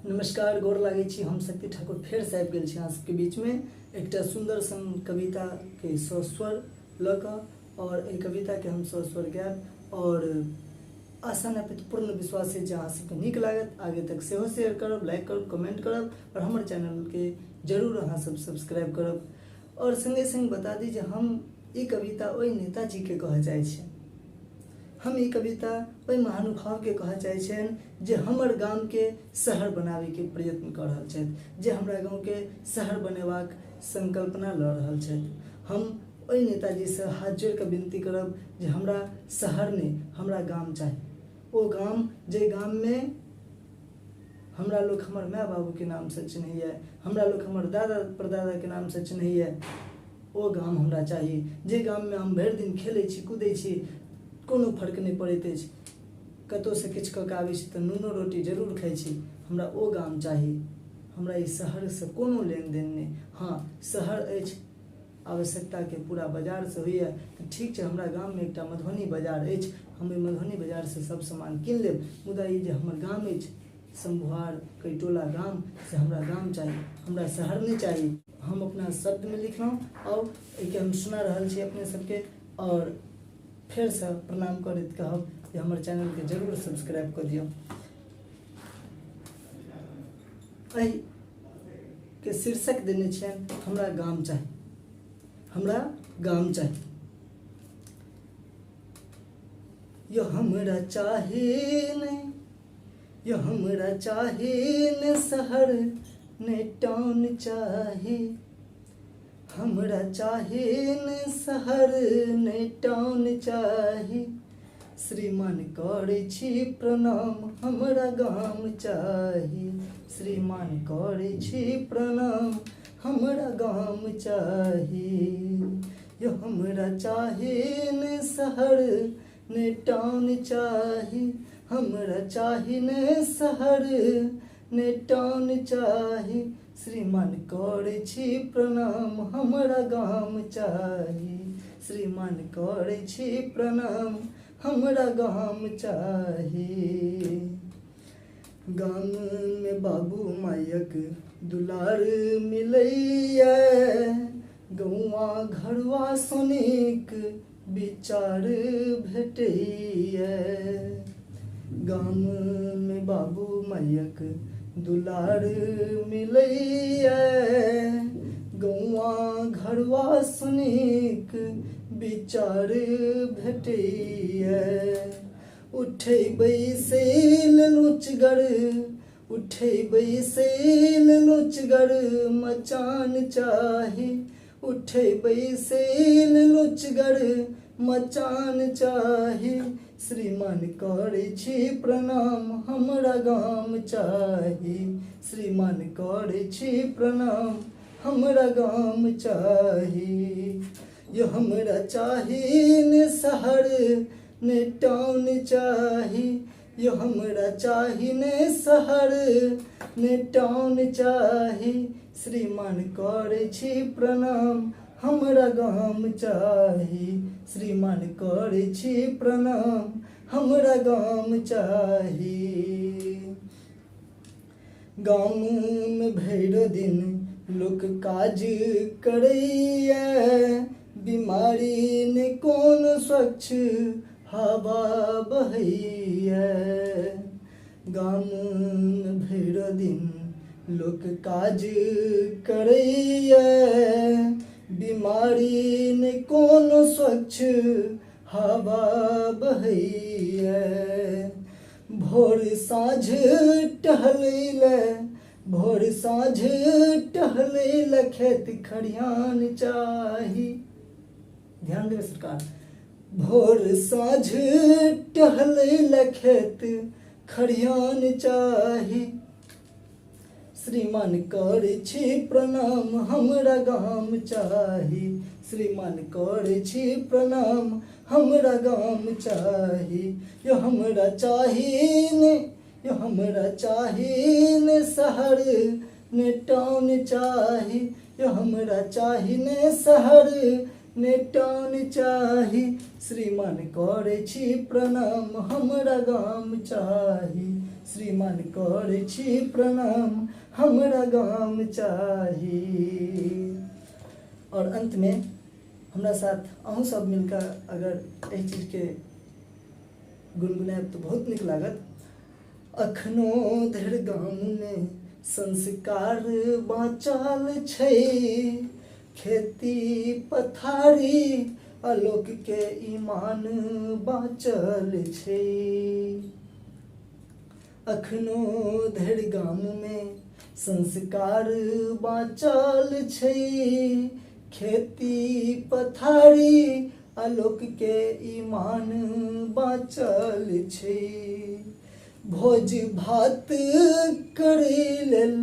नमस्कार, गोर लागै छी। हम शक्ति ठाकुर फेर से आबि गेल छी अहाँ सबके बीच में एकटा सुंदर सन कविता के स्वस्वर लऽ कऽ और एहि कविता के हम स्वस्वर गायब और आशा न पूर्ण विश्वास है जे अहाँ सबके नीक लागत। आगे तक सेहो शेयर करब, लाइक करब, कमेंट करब और हमर चैनल के जरूर अहाँ सब सब्सक्राइब करब। और संगे संग बता दी जे हम ई कविता ओहि नेताजी के कहऽ चाहै छी, हम ई कविता ओहि महानुभाव के कहऽ चाहै छनि जे हमर गाम के शहर बनावे के प्रयत्न कऽ रहल छथि, जे हमरा गाँव के शहर बनेबाक संकल्पना लऽ रहल छथि। हम ओहि नेताजी से हाथ जोड़ के विनती करब जे हमरा शहर ने हमरा गाम चाही। ओ गाम जे गाम में हमरा लोग हमर माय बाबू के नाम से चिन्हैया, हमरा लोग हमर दादा परदादा के नाम से चिन्हैया, ओ गाम हमरा चाही। जे गाम में हम भरि दिन खेलै छी, कूदै छी, कोनो फर्क नहीं पड़ैत अछि, कतौ से किछु कऽ के आबै छी तऽ नूनो रोटी जरूर खाइ छी, हमरा ओ गाम चाही। हमरा ई शहर से कोनो लेन देन नहीं। हाँ, शहर अछि आवश्यकता के पूरा बाजार से होइए तऽ ठीक छै, हमरा गाम में एकटा मधुबनी बाजार अछि, हम ओहि मधुबनी बाजार से सब सामान कीन लेब। मुदा ई जे हमर गाम अछि शंभुआर कैटोला गाम, से हमरा गाम चाही, हमरा शहर नहीं चाही। हम अपना शब्द में लिखलहुँ और एके हम सुना रहल छी अपने सबके। और फिर से प्रणाम करैत कहब कि हमर चैनल के जरूर सब्सक्राइब कर दियौ। एहि के शीर्षक देने छियनि हमरा गाम चाही, हमरा गाम चाही। यो हमरा चाही नहीं, यो हमरा चाही ने शहर ने टाउन चाही, हमरा चाही ने शहर ने टाउन चाही। श्रीमान करै छी प्रणाम, हमरा गाम चाही, श्रीमान करै छी प्रणाम, हमरा गाम चाही। यो हमरा चाही ने शहर ने टाउन चाही, हमरा चाही ने शहर ने टाउन चाही। श्रीमान करै छी प्रणाम, हमरा गाम चाही, श्रीमान करै छी प्रणाम, हमरा गाम चाही। गाम में बाबू मायक दुलार मिलैया, गौआ घरवा सोनीक विचार भेटैया। गाम में बाबू मायक दुलार मिलैया, गौआ घरवा सोनीक विचार भेटैया। उठै बैसैल लुचगर, उठै बैसैल लुचगर मचान चाही, उठै बैसैल लुचगर मचान चाही। श्रीमान करै छी प्रणाम, हमरा गाम चाही, श्रीमान करै छी प्रणाम, हमरा गाम चाही। यो हमरा चाही ने शहर ने टाउन चाही, यो हमरा चाही ने शहर ने टाउन चाही। श्रीमान करै छी प्रणाम, हमरा गाम चाही, श्रीमान करै छी प्रणाम, हमरा गाम चाही। गाम में भरि दिन लोक काज करैया, बीमारी ने कोनो स्वच्छ हवा बहैया। गाम में भरि दिन लोक काज करैया, बीमारी ने कोनो स्वच्छ हवा बहैया। भोर साँझ टहलैले, भोर साँझ टहलैले खेत खरिहान चाही। ध्यान देवे सरकार, भोर साँझ टहलैले खेत खरिहान चाही। श्रीमान करै छी प्रणाम, हमरा गाम चाही, श्रीमान करै छी प्रणाम, हमरा गाम चाही। यो हमरा चाही ने, यो हमरा चाही ने शहर ने टाउन चाही, यो हमरा चाही ने शहर ने टाउन चाही। श्रीमान करै छी प्रणाम, हमरा गाम चाही, श्रीमान श्रीमान करै छी प्रणाम हमरा गाम चाही। और अंत में हमरा साथ अहूँ सब मिलकर अगर एहि चीज के गुनगुनाएब तो बहुत नीक लागत। अखनो धरि गाम में संस्कार बाँचल छै, खेती पथारी आलोक के ईमान बाँचल छै। अखनो धरि गाम में संस्कार बाँचल छै, खेती पथारी आलोक के ईमान बाँचल छै। भोज भात करै लेल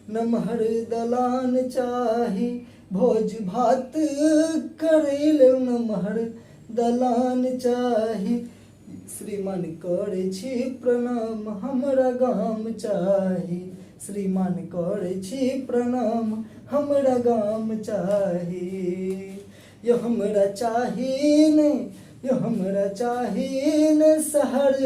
नमहर दलान चाही, भोज भात करै लेल नमहर दलान चाही। श्रीमान करै छी प्रणाम हमरा गाम चाही, श्रीमान करै छी प्रणाम हमरा गाम चाही। यो हमरा चाही ने, यो हमरा चाही ने शहर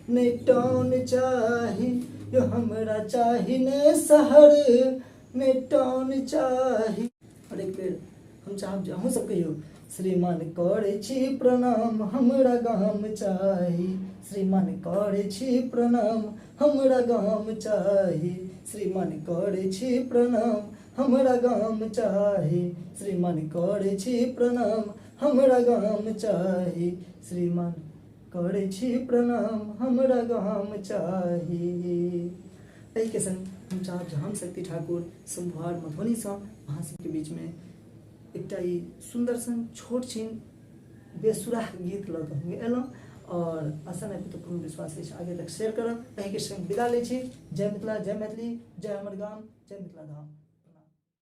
ने टाउन चाही, यो हमरा चाही ने शहर ने टाउन चाही। और एक बेर हम चाहब जे अहूँ सब कहियो, श्रीमान करै छी प्रणाम हमरा गाम चाही, श्रीमान करै छी प्रणाम हमरा गाम चाही, श्रीमान करै छी प्रणाम हमरा गाम चाही, श्रीमान करै छी प्रणाम हमरा गाम चाही, श्रीमान करै छी प्रणाम हमरा गाम चाही। एहि के संग हम चाहब जे हम शक्ति ठाकुर शंभुहार मधुबनी से अहाँ सबके बीच में एकटा ई सुंदर सन छोट छिन बेसुराह गीत लऽ कऽ हम एलहुँ। और आशा नहीं तो पूर्ण विश्वास है आगे तक शेयर करब। एहि के संग विदा लै छी। जय मिथिला, जय मैथिली, जय हमर गाम, जय मिथिला धाम।